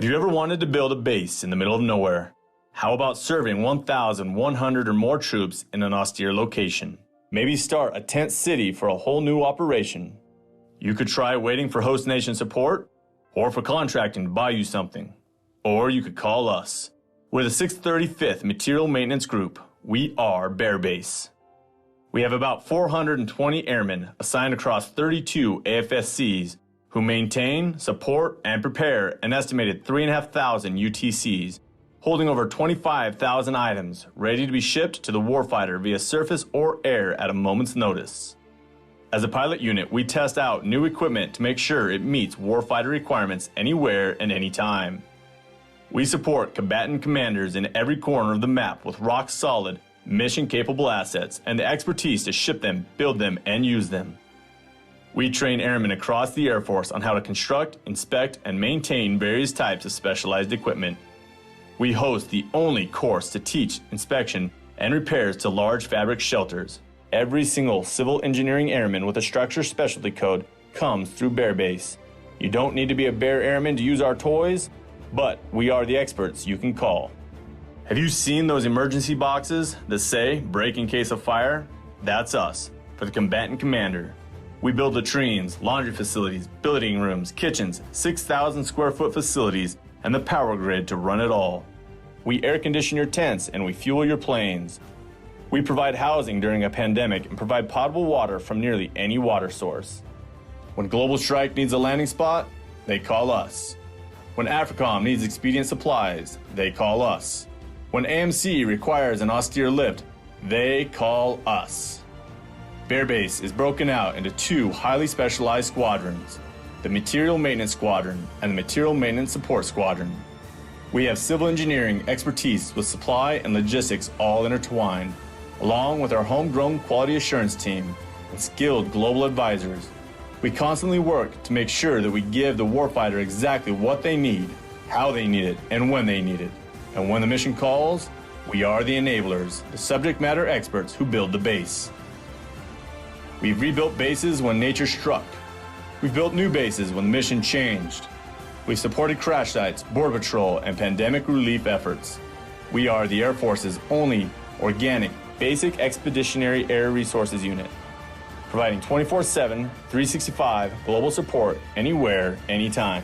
Have you ever wanted to build a base in the middle of nowhere? How about serving 1,100 or more troops in an austere location? Maybe start a tent city for a whole new operation. You could try waiting for host nation support, or for contracting to buy you something. Or you could call us. We're the 635th Material Maintenance Group. We are Bear Base. We have about 420 airmen assigned across 32 AFSCs who maintain, support, and prepare an estimated 3,500 UTCs, holding over 25,000 items ready to be shipped to the warfighter via surface or air at a moment's notice. As a pilot unit, we test out new equipment to make sure it meets warfighter requirements anywhere and anytime. We support combatant commanders in every corner of the map with rock-solid, mission-capable assets and the expertise to ship them, build them, and use them. We train airmen across the Air Force on how to construct, inspect, and maintain various types of specialized equipment. We host the only course to teach inspection and repairs to large fabric shelters. Every single civil engineering airman with a structure specialty code comes through Bear Base. You don't need to be a Bear Airman to use our toys, but we are the experts you can call. Have you seen those emergency boxes that say break in case of fire? That's us, for the combatant commander. We build latrines, laundry facilities, billeting rooms, kitchens, 6,000 square foot facilities, and the power grid to run it all. We air condition your tents and we fuel your planes. We provide housing during a pandemic and provide potable water from nearly any water source. When Global Strike needs a landing spot, they call us. When AFRICOM needs expedient supplies, they call us. When AMC requires an austere lift, they call us. Bear Base is broken out into two highly specialized squadrons, the Material Maintenance Squadron and the Material Maintenance Support Squadron. We have civil engineering expertise with supply and logistics all intertwined, along with our homegrown quality assurance team and skilled global advisors. We constantly work to make sure that we give the warfighter exactly what they need, how they need it, and when they need it. And when the mission calls, we are the enablers, the subject matter experts who build the base. We've rebuilt bases when nature struck. We've built new bases when the mission changed. We've supported crash sites, border patrol, and pandemic relief efforts. We are the Air Force's only organic, basic expeditionary air resources unit, providing 24/7, 365 global support anywhere, anytime.